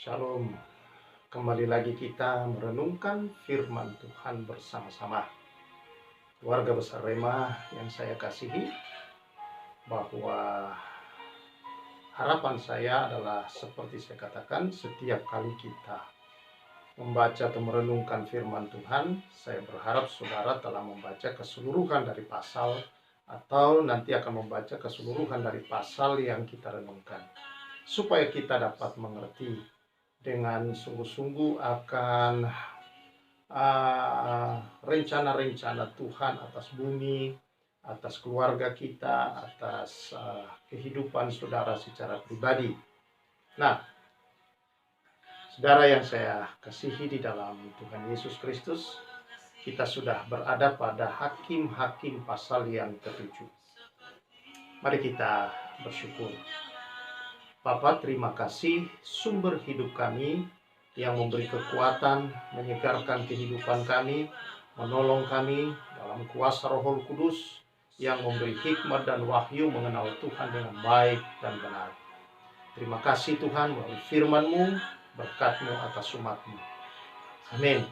Shalom, kembali lagi kita merenungkan firman Tuhan bersama-sama. Keluarga besar Rema yang saya kasihi, bahwa harapan saya adalah seperti saya katakan, setiap kali kita membaca atau merenungkan firman Tuhan, saya berharap saudara telah membaca keseluruhan dari pasal atau nanti akan membaca keseluruhan dari pasal yang kita renungkan, supaya kita dapat mengerti dengan sungguh-sungguh akan rencana-rencana Tuhan atas bumi, atas keluarga kita, atas kehidupan saudara secara pribadi. Nah, saudara yang saya kasihi di dalam Tuhan Yesus Kristus, kita sudah berada pada Hakim-Hakim pasal yang ke-7. Mari kita bersyukur. Bapa, terima kasih sumber hidup kami yang memberi kekuatan, menyegarkan kehidupan kami, menolong kami dalam kuasa Roh Kudus yang memberi hikmat dan wahyu mengenal Tuhan dengan baik dan benar. Terima kasih Tuhan melalui firman-Mu, berkat-Mu atas umat-Mu. Amin.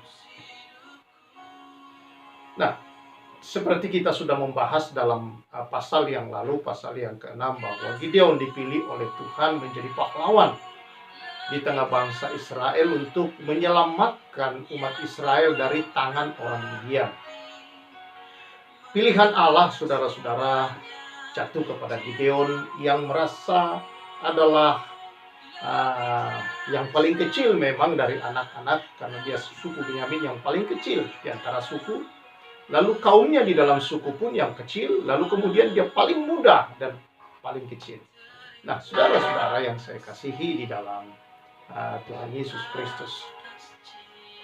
Nah, seperti kita sudah membahas dalam pasal yang lalu, pasal yang ke-6, bahwa Gideon dipilih oleh Tuhan menjadi pahlawan di tengah bangsa Israel untuk menyelamatkan umat Israel dari tangan orang Midian. Pilihan Allah, saudara-saudara, jatuh kepada Gideon yang merasa adalah yang paling kecil memang dari anak-anak, karena dia suku Benyamin yang paling kecil di antara suku. Lalu kaumnya di dalam suku pun yang kecil, lalu kemudian dia paling muda dan paling kecil. Nah, saudara-saudara yang saya kasihi di dalam Tuhan Yesus Kristus,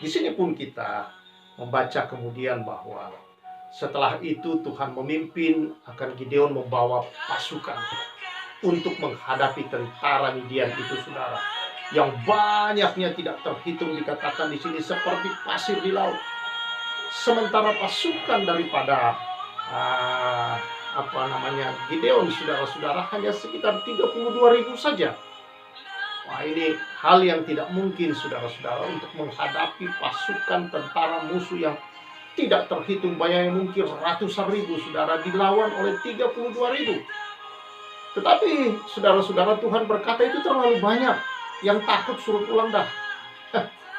di sini pun kita membaca kemudian bahwa setelah itu Tuhan memimpin akan Gideon membawa pasukan untuk menghadapi tentara Midian itu, saudara, yang banyaknya tidak terhitung, dikatakan di sini seperti pasir di laut. Sementara pasukan daripada Gideon, saudara-saudara, hanya sekitar 32.000 saja. Wah, ini hal yang tidak mungkin, saudara-saudara, untuk menghadapi pasukan tentara musuh yang tidak terhitung banyaknya, mungkin ratusan ribu, saudara, dilawan oleh 32.000. Tetapi saudara-saudara, Tuhan berkata itu terlalu banyak. Yang takut suruh pulang dah.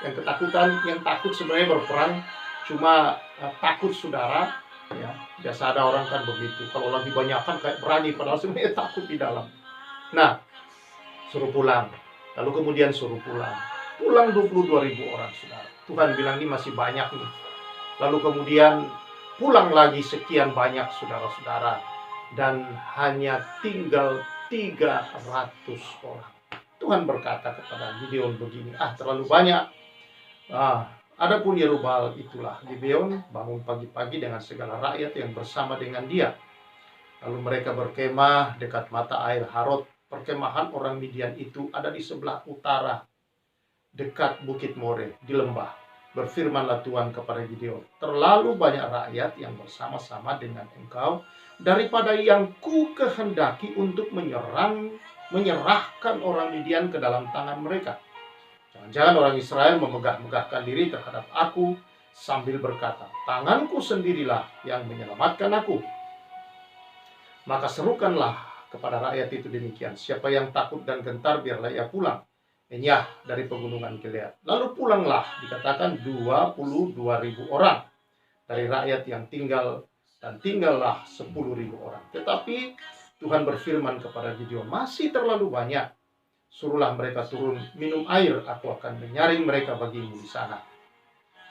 Yang takut sebenarnya berperang, cuma takut, saudara, ya. Biasa ada orang kan begitu, kalau lagi banyakan kayak berani, padahal sebenarnya takut di dalam. Nah, suruh pulang, lalu kemudian suruh pulang 22.000 orang, saudara. Tuhan bilang ini masih banyak nih. Lalu kemudian pulang lagi sekian banyak, saudara-saudara, dan hanya tinggal 300 orang. Tuhan berkata kepada Gideon begini, terlalu banyak. Adapun Yerubbaal, itulah Gideon bangun pagi-pagi dengan segala rakyat yang bersama dengan dia. Lalu mereka berkemah dekat mata air Harod. Perkemahan orang Midian itu ada di sebelah utara, dekat Bukit More, di lembah. Berfirmanlah Tuhan kepada Gideon, terlalu banyak rakyat yang bersama-sama dengan engkau daripada yang ku kehendaki untuk menyerahkan orang Midian ke dalam tangan mereka. Jangan-jangan orang Israel memegah-megahkan diri terhadap aku sambil berkata, tanganku sendirilah yang menyelamatkan aku. Maka serukanlah kepada rakyat itu demikian, siapa yang takut dan gentar biarlah ia pulang, enyah dari pegunungan Gilead. Lalu pulanglah, dikatakan 22.000 orang dari rakyat yang tinggal, dan tinggallah 10.000 orang. Tetapi Tuhan berfirman kepada Gideon, masih terlalu banyak. Suruhlah mereka turun minum air, aku akan menyaring mereka bagimu di sana.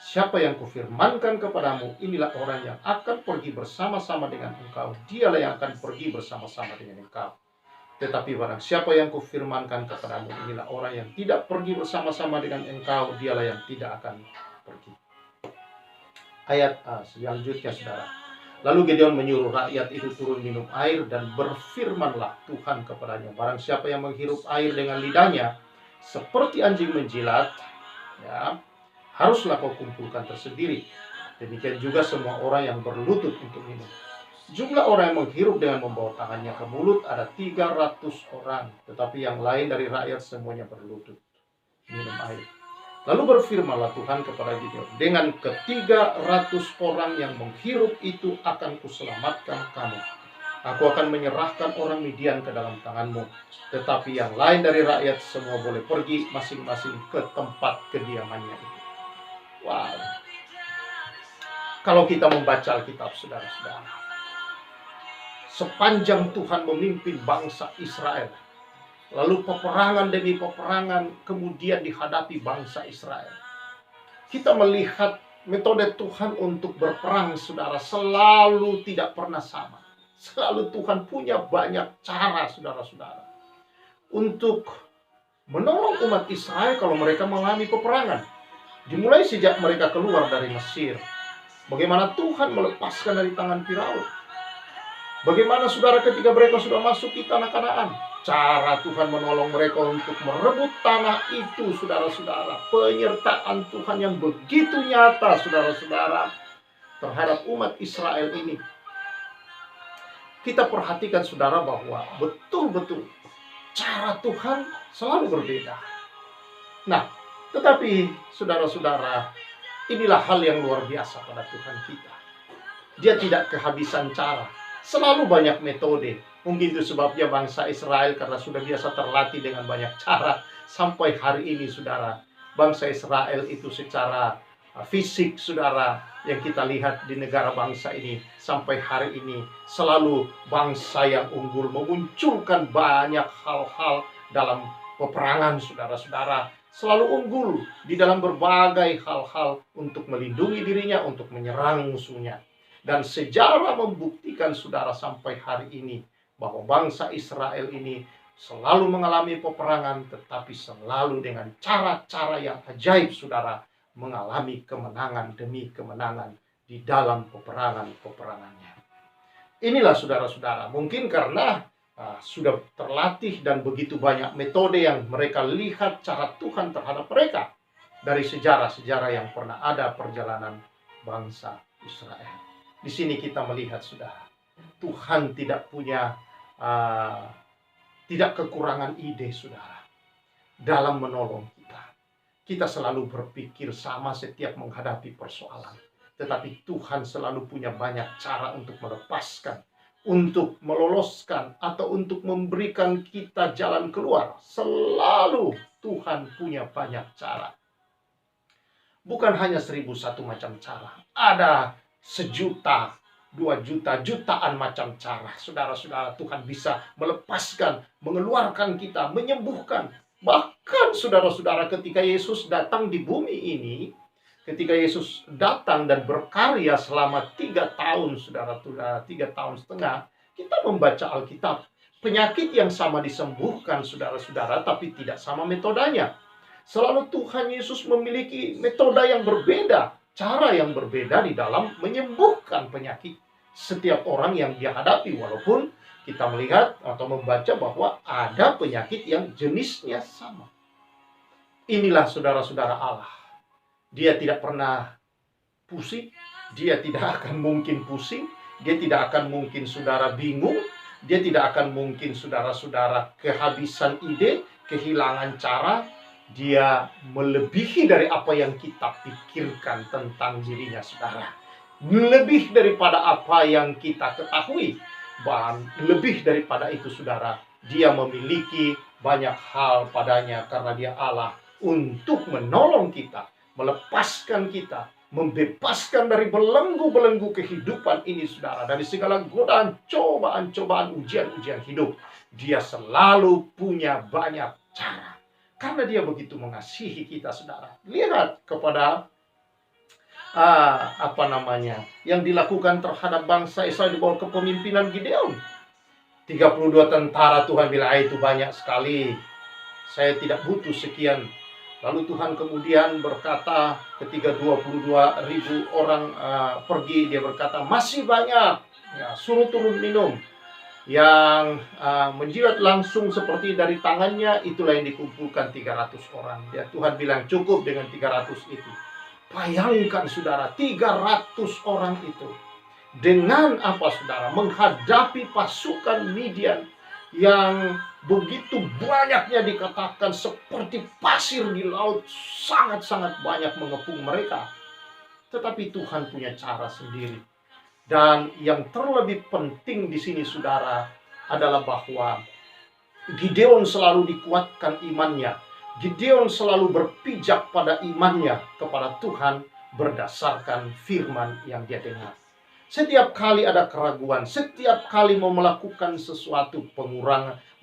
Siapa yang kufirmankan kepadamu, inilah orang yang akan pergi bersama-sama dengan engkau. Dialah yang akan pergi bersama-sama dengan engkau. Tetapi barang siapa yang kufirmankan kepadamu, inilah orang yang tidak pergi bersama-sama dengan engkau. Dialah yang tidak akan pergi. Ayat selanjutnya, saudara. Lalu Gideon menyuruh rakyat itu turun minum air, dan berfirmanlah Tuhan kepadanya, barang siapa yang menghirup air dengan lidahnya seperti anjing menjilat, ya, haruslah kau kumpulkan tersendiri. Demikian juga semua orang yang berlutut untuk minum. Jumlah orang yang menghirup dengan membawa tangannya ke mulut ada 300 orang, tetapi yang lain dari rakyat semuanya berlutut. minum air. Lalu berfirmanlah Tuhan kepada Gideon, dengan ke-300 orang yang menghirup itu akan kuselamatkan kamu. Aku akan menyerahkan orang Midian ke dalam tanganmu. Tetapi yang lain dari rakyat semua boleh pergi masing-masing ke tempat kediamannya itu. Wow. Kalau kita membaca Alkitab, saudara-saudara, sepanjang Tuhan memimpin bangsa Israel, lalu peperangan demi peperangan kemudian dihadapi bangsa Israel, kita melihat metode Tuhan untuk berperang, saudara, selalu tidak pernah sama. Selalu Tuhan punya banyak cara, saudara-saudara, untuk menolong umat Israel kalau mereka mengalami peperangan. Dimulai sejak mereka keluar dari Mesir. Bagaimana Tuhan melepaskan dari tangan Firaun. Bagaimana saudara ketika mereka sudah masuk di tanah Kanaan. Cara Tuhan menolong mereka untuk merebut tanah itu, saudara-saudara. Penyertaan Tuhan yang begitu nyata, saudara-saudara, terhadap umat Israel ini. Kita perhatikan, saudara, bahwa betul-betul cara Tuhan selalu berbeda. Nah, tetapi saudara-saudara, inilah hal yang luar biasa pada Tuhan kita. Dia tidak kehabisan cara. Selalu banyak metode. Mungkin itu sebabnya bangsa Israel karena sudah biasa terlatih dengan banyak cara. Sampai hari ini, saudara, bangsa Israel itu secara fisik, saudara, yang kita lihat di negara bangsa ini sampai hari ini selalu bangsa yang unggul, memunculkan banyak hal-hal dalam peperangan, saudara-saudara, selalu unggul di dalam berbagai hal-hal untuk melindungi dirinya, untuk menyerang musuhnya. Dan sejarah membuktikan, saudara, sampai hari ini bahwa bangsa Israel ini selalu mengalami peperangan, tetapi selalu dengan cara-cara yang ajaib, saudara, mengalami kemenangan demi kemenangan di dalam peperangan-peperangannya. Inilah, saudara-saudara, mungkin karena sudah terlatih dan begitu banyak metode yang mereka lihat cara Tuhan terhadap mereka dari sejarah-sejarah yang pernah ada perjalanan bangsa Israel. Di sini kita melihat, saudara, Tuhan tidak punya tidak kekurangan ide, saudara, dalam menolong kita. Kita selalu berpikir sama setiap menghadapi persoalan, tetapi Tuhan selalu punya banyak cara untuk melepaskan, untuk meloloskan, atau untuk memberikan kita jalan keluar. Selalu Tuhan punya banyak cara. Bukan hanya 1001 macam cara. Ada 1.000.000, 2.000.000, jutaan macam cara. Saudara-saudara, Tuhan bisa melepaskan, mengeluarkan kita, menyembuhkan. Bahkan, saudara-saudara, ketika Yesus datang di bumi ini, ketika Yesus datang dan berkarya selama 3 tahun, saudara-saudara, 3 tahun setengah, kita membaca Alkitab. Penyakit yang sama disembuhkan, saudara-saudara, tapi tidak sama metodenya. Selalu Tuhan Yesus memiliki metode yang berbeda, cara yang berbeda di dalam menyembuhkan penyakit setiap orang yang dia hadapi. Walaupun kita melihat atau membaca bahwa ada penyakit yang jenisnya sama. Inilah, saudara-saudara, Allah. Dia tidak pernah pusing. Dia tidak akan mungkin pusing. Dia tidak akan mungkin, saudara, bingung. Dia tidak akan mungkin, saudara-saudara, kehabisan ide, kehilangan cara. Dia melebihi dari apa yang kita pikirkan tentang dirinya, saudara. Lebih daripada apa yang kita ketahui. Bahkan lebih daripada itu, saudara, dia memiliki banyak hal padanya karena dia Allah untuk menolong kita, melepaskan kita, membebaskan dari belenggu-belenggu kehidupan ini, saudara. Dari segala godaan, cobaan-cobaan, ujian-ujian hidup. Dia selalu punya banyak cara. Karena dia begitu mengasihi kita, saudara. Lihat kepada yang dilakukan terhadap bangsa Israel di bawah kepemimpinan Gideon. 32 tentara, Tuhan bilang, itu banyak sekali. Saya tidak butuh sekian. Lalu Tuhan kemudian berkata, ketika 22.000 orang pergi, dia berkata, masih banyak. Ya, suruh turun minum. Yang menjilat langsung seperti dari tangannya, itulah yang dikumpulkan 300 orang. Ya, Tuhan bilang cukup dengan 300 itu. Bayangkan, saudara, 300 orang itu dengan apa, saudara, menghadapi pasukan Midian yang begitu banyaknya dikatakan seperti pasir di laut, sangat-sangat banyak mengepung mereka. Tetapi Tuhan punya cara sendiri. Dan yang terlebih penting di sini saudara adalah bahwa Gideon selalu dikuatkan imannya. Gideon selalu berpijak pada imannya kepada Tuhan berdasarkan firman yang dia dengar. Setiap kali ada keraguan, setiap kali mau melakukan sesuatu,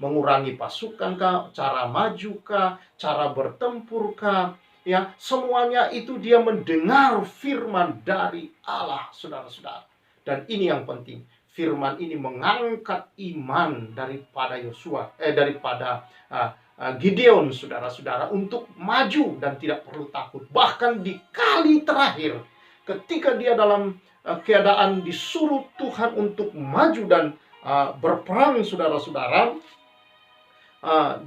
mengurangi pasukan kah, cara maju kah, cara bertempur kah, ya, semuanya itu dia mendengar firman dari Allah, saudara-saudara. Dan ini yang penting, firman ini mengangkat iman daripada Gideon, saudara-saudara, untuk maju dan tidak perlu takut. Bahkan di kali terakhir, ketika dia dalam keadaan disuruh Tuhan untuk maju dan berperang, saudara-saudara,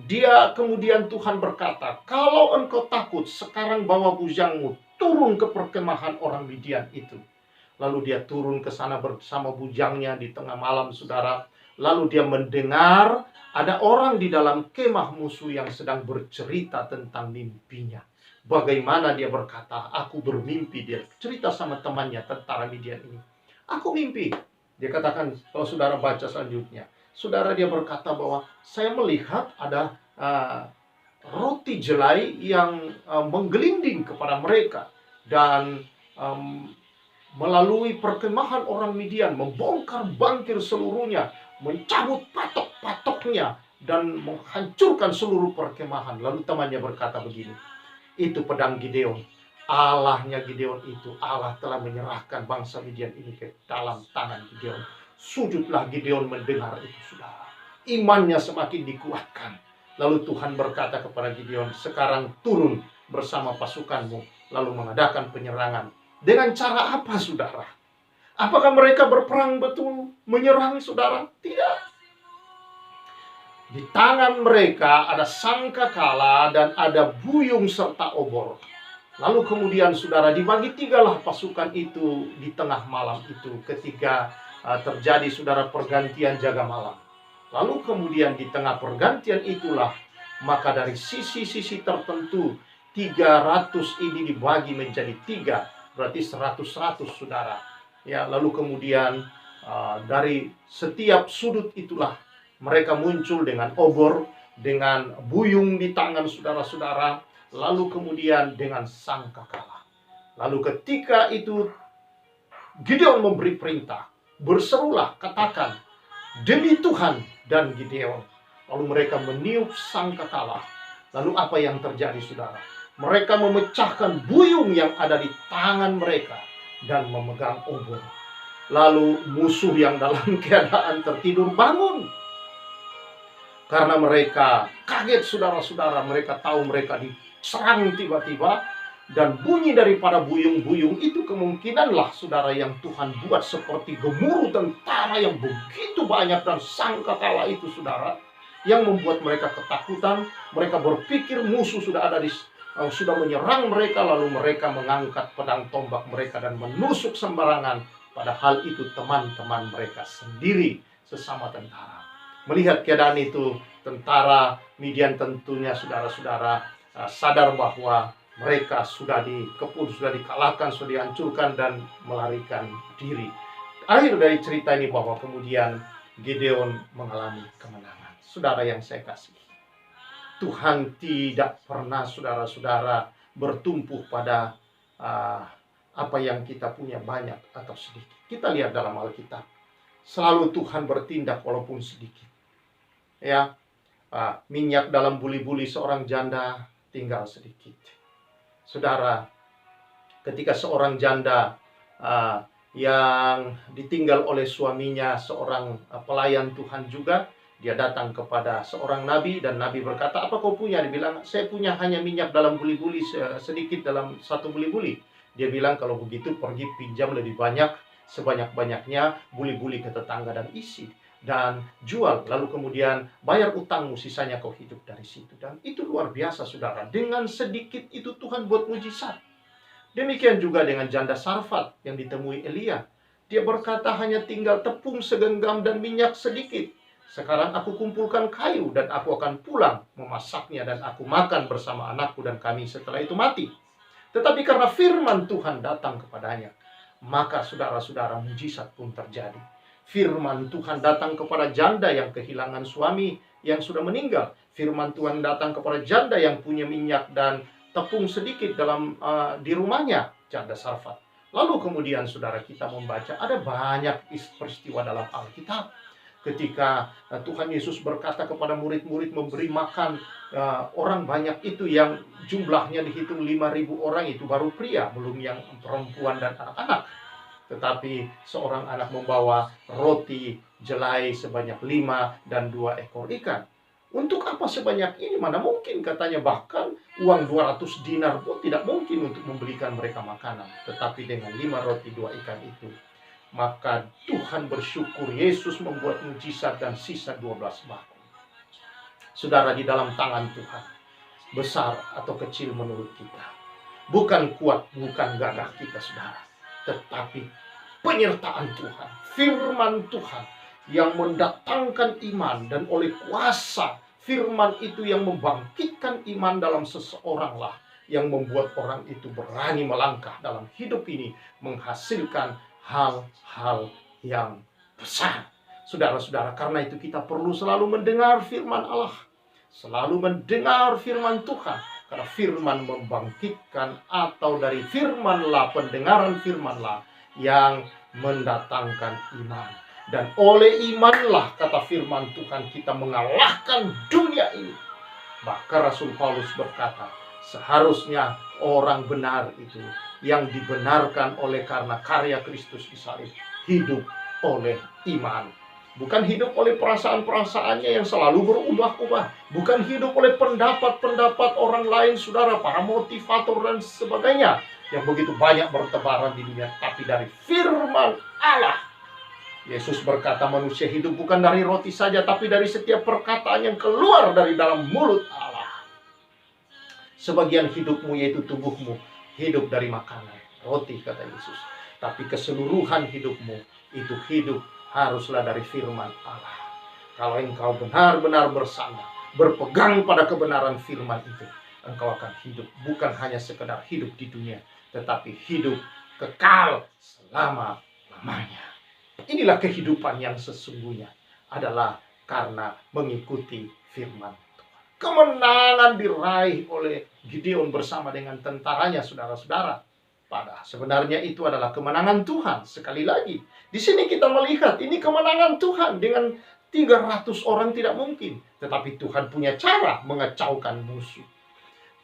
dia kemudian Tuhan berkata, kalau engkau takut, sekarang bawa bujangmu, turun ke perkemahan orang Midian itu. Lalu dia turun ke sana bersama bujangnya di tengah malam, saudara. Lalu dia mendengar ada orang di dalam kemah musuh yang sedang bercerita tentang mimpinya. Bagaimana dia berkata, aku bermimpi. Dia cerita sama temannya, tentara Midian ini. Aku mimpi. Dia katakan, kalau saudara baca selanjutnya, saudara, dia berkata bahwa saya melihat ada roti jelai yang menggelinding kepada mereka. Dan melalui perkemahan orang Midian, membongkar bangkir seluruhnya, mencabut patok-patoknya, dan menghancurkan seluruh perkemahan. Lalu temannya berkata begini, itu pedang Gideon. Allahnya Gideon itu, Allah telah menyerahkan bangsa Midian ini ke dalam tangan Gideon. Sujudlah Gideon mendengar itu, saudara. Imannya semakin dikuatkan. Lalu Tuhan berkata kepada Gideon, sekarang turun bersama pasukanmu, lalu mengadakan penyerangan. Dengan cara apa, saudara? Apakah mereka berperang betul, menyerang, saudara? Tidak. Di tangan mereka ada sangkakala dan ada buyung serta obor. Lalu kemudian, saudara, dibagi tigalah pasukan itu di tengah malam itu ketika terjadi, saudara, pergantian jaga malam. Lalu kemudian di tengah pergantian itulah, maka dari sisi-sisi tertentu 300 ini dibagi menjadi 3, berarti 100-100, saudara. Ya, lalu kemudian dari setiap sudut itulah mereka muncul dengan obor, dengan buyung di tangan, saudara-saudara, lalu kemudian dengan sangkakala. Lalu ketika itu Gideon memberi perintah, berserulah, katakan, demi Tuhan dan Gideon. Lalu mereka meniup sangkakala. Lalu apa yang terjadi, saudara? Mereka memecahkan buyung yang ada di tangan mereka dan memegang obor. Lalu musuh yang dalam keadaan tertidur bangun. Karena mereka kaget, saudara-saudara. Mereka tahu mereka diserang tiba-tiba. Dan bunyi daripada buyung-buyung itu kemungkinanlah, saudara, yang Tuhan buat seperti gemuruh tentara yang begitu banyak. Dan sangkakala itu, saudara, yang membuat mereka ketakutan. Mereka berpikir musuh sudah menyerang mereka. Lalu mereka mengangkat pedang tombak mereka dan menusuk sembarangan. Padahal itu teman-teman mereka sendiri, sesama tentara. Melihat keadaan itu, tentara Midian tentunya, saudara-saudara, sadar bahwa mereka sudah dikepung, sudah dikalahkan, sudah dihancurkan dan melarikan diri. Akhir dari cerita ini bahwa kemudian Gideon mengalami kemenangan. Saudara yang saya kasihi, Tuhan tidak pernah, saudara-saudara, bertumpu pada apa yang kita punya banyak atau sedikit. Kita lihat dalam Alkitab, selalu Tuhan bertindak walaupun sedikit. Ya, minyak dalam buli-buli seorang janda tinggal sedikit. Saudara, ketika seorang janda yang ditinggal oleh suaminya, seorang pelayan Tuhan juga, dia datang kepada seorang nabi dan nabi berkata, apa kau punya? Dia bilang, saya punya hanya minyak dalam buli-buli sedikit dalam satu buli-buli. Dia bilang, kalau begitu pergi pinjam lebih banyak, sebanyak-banyaknya buli-buli ke tetangga dan isi. Dan jual, lalu kemudian bayar utangmu, sisanya kau hidup dari situ. Dan itu luar biasa, saudara. Dengan sedikit itu Tuhan buat mujizat. Demikian juga dengan janda Sarfat yang ditemui Elia. Dia berkata hanya tinggal tepung segenggam dan minyak sedikit. Sekarang aku kumpulkan kayu dan aku akan pulang memasaknya dan aku makan bersama anakku dan kami setelah itu mati. Tetapi karena firman Tuhan datang kepadanya, maka saudara-saudara mujizat pun terjadi. Firman Tuhan datang kepada janda yang kehilangan suami yang sudah meninggal. Firman Tuhan datang kepada janda yang punya minyak dan tepung sedikit di rumahnya, janda Sarfat. Lalu kemudian saudara kita membaca ada banyak peristiwa dalam Alkitab. Ketika Tuhan Yesus berkata kepada murid-murid memberi makan orang banyak itu yang jumlahnya dihitung 5.000 orang, itu baru pria, belum yang perempuan dan anak-anak. Tetapi seorang anak membawa roti jelai sebanyak 5 dan 2 ekor ikan. Untuk apa sebanyak ini? Mana mungkin, katanya, bahkan uang 200 dinar pun tidak mungkin untuk membelikan mereka makanan. Tetapi dengan 5 roti 2 ikan itu, maka Tuhan bersyukur, Yesus membuat mujizat dan sisa 12 mangkuk. Saudara, di dalam tangan Tuhan, besar atau kecil menurut kita, bukan kuat, bukan gagah kita, saudara, tetapi penyertaan Tuhan, firman Tuhan yang mendatangkan iman, dan oleh kuasa firman itu yang membangkitkan iman dalam seseorang lah yang membuat orang itu berani melangkah dalam hidup ini, menghasilkan hal-hal yang besar. Saudara-saudara, karena itu kita perlu selalu mendengar firman Allah, selalu mendengar firman Tuhan, karena firman membangkitkan, atau dari firmanlah, pendengaran firmanlah yang mendatangkan iman. Dan oleh imanlah, kata firman Tuhan, kita mengalahkan dunia ini. Bahkan Rasul Paulus berkata, seharusnya orang benar itu yang dibenarkan oleh karena karya Kristus di salib, hidup oleh iman. Bukan hidup oleh perasaan-perasaannya yang selalu berubah-ubah. Bukan hidup oleh pendapat-pendapat orang lain, saudara, para motivator dan sebagainya, yang begitu banyak bertebaran di dunia. Tapi dari firman Allah. Yesus berkata, manusia hidup bukan dari roti saja, tapi dari setiap perkataan yang keluar dari dalam mulut Allah. Sebagian hidupmu, yaitu tubuhmu, hidup dari makanan, roti, kata Yesus. Tapi keseluruhan hidupmu, itu hidup haruslah dari firman Allah. Kalau engkau benar-benar bersandar, berpegang pada kebenaran firman itu, engkau akan hidup, bukan hanya sekedar hidup di dunia, tetapi hidup kekal selama-lamanya. Inilah kehidupan yang sesungguhnya, adalah karena mengikuti firman Tuhan. Kemenangan diraih oleh Gideon bersama dengan tentaranya, saudara-saudara. Padahal sebenarnya itu adalah kemenangan Tuhan. Sekali lagi, di sini kita melihat ini kemenangan Tuhan. Dengan 300 orang tidak mungkin, tetapi Tuhan punya cara mengacaukan musuh.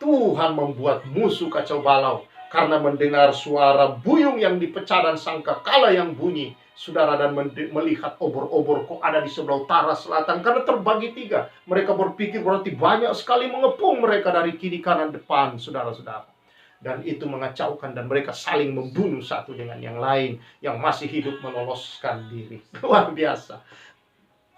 Tuhan membuat musuh kacau balau karena mendengar suara buyung yang dipecah dan sangkakala yang bunyi, saudara, dan melihat obor-obor kok ada di sebelah utara, selatan, karena terbagi 3. Mereka berpikir berarti banyak sekali mengepung mereka dari kiri, kanan, depan, saudara-saudara. Dan itu mengacaukan, dan mereka saling membunuh satu dengan yang lain. Yang masih hidup meloloskan diri. Luar biasa.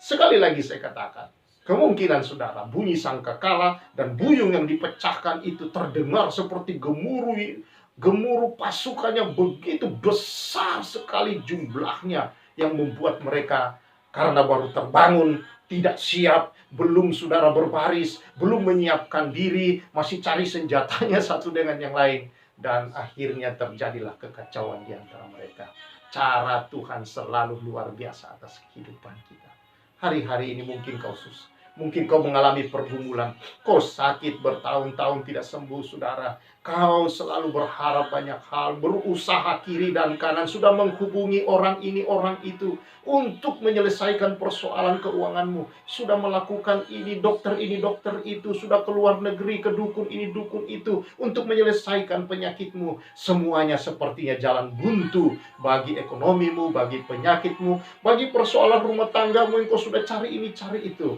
Sekali lagi saya katakan, kemungkinan, saudara, bunyi sangkakala dan buyung yang dipecahkan itu terdengar seperti gemuruh pasukannya begitu besar sekali jumlahnya, yang membuat mereka, karena baru terbangun, tidak siap, belum, saudara, berbaris, belum menyiapkan diri, masih cari senjatanya satu dengan yang lain. Dan akhirnya terjadilah kekacauan di antara mereka. Cara Tuhan selalu luar biasa atas kehidupan kita. Hari-hari ini mungkin kau susah, mungkin kau mengalami pergumulan, kau sakit bertahun-tahun tidak sembuh, saudara. Kau selalu berharap banyak hal, berusaha kiri dan kanan, sudah menghubungi orang ini, orang itu, untuk menyelesaikan persoalan keuanganmu. Sudah melakukan ini, dokter itu, sudah keluar negeri, ke dukun ini, dukun itu, untuk menyelesaikan penyakitmu. Semuanya sepertinya jalan buntu bagi ekonomimu, bagi penyakitmu, bagi persoalan rumah tanggamu yang kau sudah cari ini, cari itu.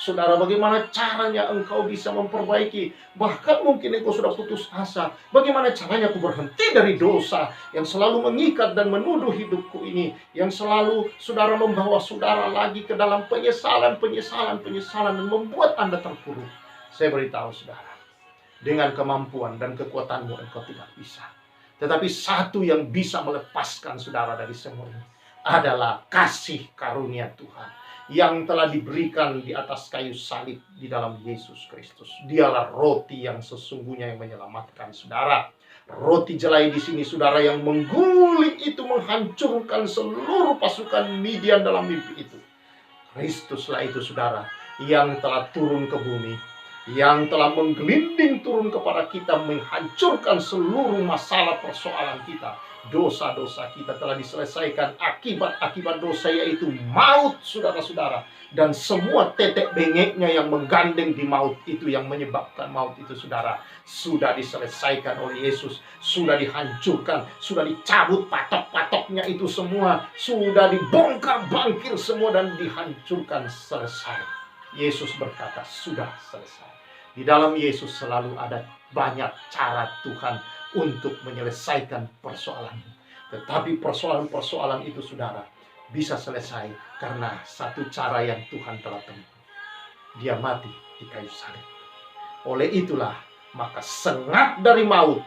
Saudara, bagaimana caranya engkau bisa memperbaiki? Bahkan mungkin engkau sudah putus asa. Bagaimana caranya aku berhenti dari dosa yang selalu mengikat dan menuduh hidupku ini, yang selalu, saudara, membawa saudara lagi ke dalam penyesalan dan membuat Anda terpuruk. Saya beritahu saudara, dengan kemampuan dan kekuatanmu engkau tidak bisa. Tetapi satu yang bisa melepaskan saudara dari semua ini adalah kasih karunia Tuhan, yang telah diberikan di atas kayu salib di dalam Yesus Kristus. Dialah roti yang sesungguhnya yang menyelamatkan saudara. Roti jelai di sini saudara yang mengguling itu menghancurkan seluruh pasukan Midian dalam mimpi itu. Kristuslah itu saudara yang telah turun ke bumi, yang telah menggelinding turun kepada kita, menghancurkan seluruh masalah persoalan kita. Dosa-dosa kita telah diselesaikan, akibat dosa yaitu maut saudara-saudara. Dan semua tetek bengeknya yang menggandeng di maut itu, yang menyebabkan maut itu saudara, sudah diselesaikan oleh Yesus. Sudah dihancurkan, sudah dicabut patok-patoknya itu semua, sudah dibongkar bangkir semua dan dihancurkan, selesai. Yesus berkata sudah selesai. Di dalam Yesus selalu ada banyak cara Tuhan untuk menyelesaikan persoalan. Tetapi persoalan-persoalan itu saudara bisa selesai karena satu cara yang Tuhan telah tempuh. Dia mati di kayu salib. Oleh itulah maka sengat dari maut,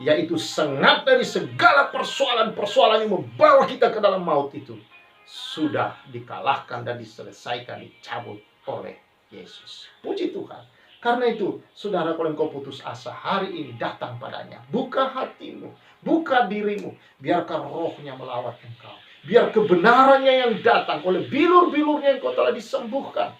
yaitu sengat dari segala persoalan-persoalan yang membawa kita ke dalam maut itu, sudah dikalahkan dan diselesaikan, dicabut oleh Yesus. Puji Tuhan. Karena itu, saudara, kalau engkau putus asa, hari ini datang padanya. Buka hatimu, buka dirimu. Biarkan rohnya melawat engkau. Biar kebenarannya yang datang oleh bilur-bilurnya engkau telah disembuhkan.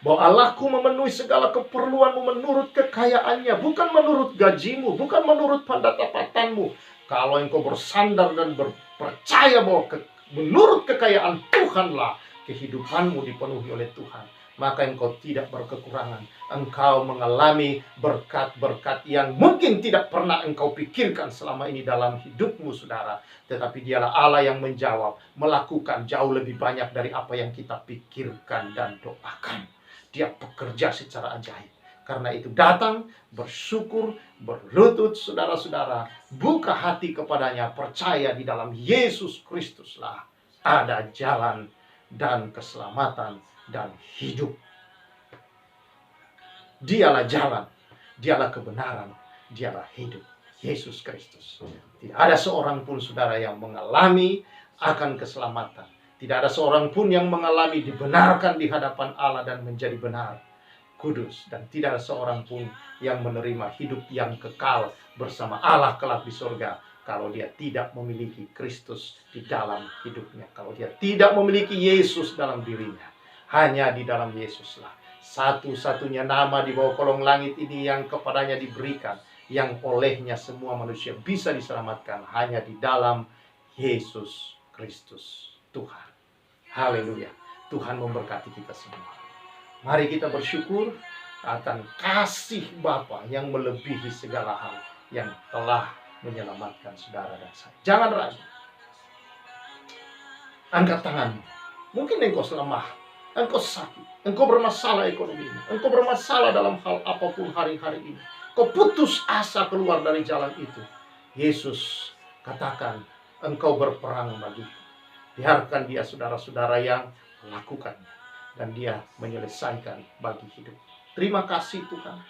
Bahwa Allahku memenuhi segala keperluanmu menurut kekayaannya. Bukan menurut gajimu, bukan menurut pendapataanmu. Kalau engkau bersandar dan percaya bahwa menurut kekayaan Tuhanlah kehidupanmu dipenuhi oleh Tuhan, maka engkau tidak berkekurangan. Engkau mengalami berkat-berkat yang mungkin tidak pernah engkau pikirkan selama ini dalam hidupmu, saudara. Tetapi dialah Allah yang menjawab, melakukan jauh lebih banyak dari apa yang kita pikirkan dan doakan. Dia bekerja secara ajaib. Karena itu datang, bersyukur, berlutut saudara-saudara. Buka hati kepadanya, percaya di dalam Yesus Kristuslah ada jalan dan keselamatan dan hidup. Dialah jalan, dialah kebenaran, dialah hidup. Yesus Kristus. Tidak ada seorang pun saudara yang mengalami akan keselamatan. Tidak ada seorang pun yang mengalami dibenarkan di hadapan Allah dan menjadi benar, kudus. Dan tidak ada seorang pun yang menerima hidup yang kekal bersama Allah kelak di surga kalau dia tidak memiliki Kristus di dalam hidupnya. Kalau dia tidak memiliki Yesus dalam dirinya. Hanya di dalam Yesuslah satu-satunya nama di bawah kolong langit ini yang kepadanya diberikan, yang olehnya semua manusia bisa diselamatkan, hanya di dalam Yesus Kristus Tuhan. Haleluya. Tuhan memberkati kita semua. Mari kita bersyukur akan kasih Bapa yang melebihi segala hal yang telah menyelamatkan saudara dan saya. Jangan ragu. Angkat tanganmu. Mungkin engkau lemah, engkau sakit, engkau bermasalah ekonomi, engkau bermasalah dalam hal apapun hari-hari ini. Kau putus asa keluar dari jalan itu. Yesus katakan, engkau berperang bagiku. Biarkan dia saudara-saudara yang melakukannya. Dan dia menyelesaikan bagi hidup. Terima kasih Tuhan.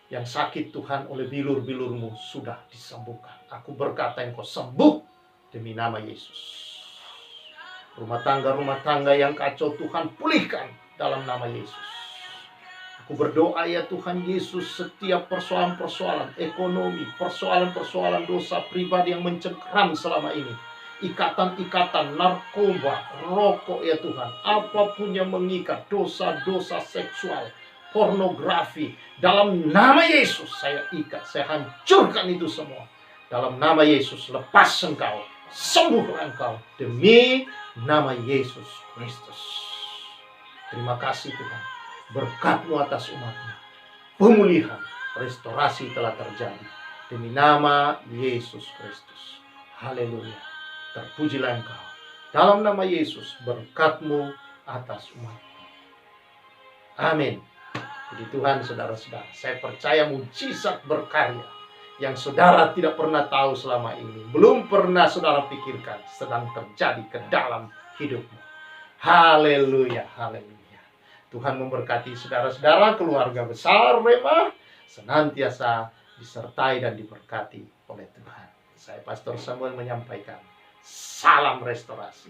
Yang sakit Tuhan oleh bilur-bilurmu sudah disembuhkan. Aku berkata engkau sembuh demi nama Yesus. Rumah tangga yang kacau Tuhan pulihkan dalam nama Yesus. Aku berdoa ya Tuhan Yesus, setiap persoalan-persoalan ekonomi, persoalan-persoalan dosa pribadi yang mencengkeram selama ini, ikatan-ikatan narkoba, rokok ya Tuhan, apapun yang mengikat, dosa-dosa seksual, pornografi, dalam nama Yesus saya ikat, saya hancurkan itu semua. Dalam nama Yesus, lepas engkau, sembuhlah engkau demi nama Yesus Kristus. Terima kasih Tuhan, berkat-Mu atas umat-Mu, pemulihan, restorasi telah terjadi demi nama Yesus Kristus. Haleluya. Terpujilah engkau. Dalam nama Yesus, berkat-Mu atas umat-Mu. Amin. Jadi Tuhan, saudara-saudara, saya percaya mujizat berkarya yang saudara tidak pernah tahu selama ini, belum pernah saudara pikirkan, sedang terjadi ke dalam hidupmu. Haleluya, haleluya. Tuhan memberkati saudara-saudara, keluarga besar Rema, senantiasa disertai dan diberkati oleh Tuhan. Saya Pastor Samuel menyampaikan, salam restorasi.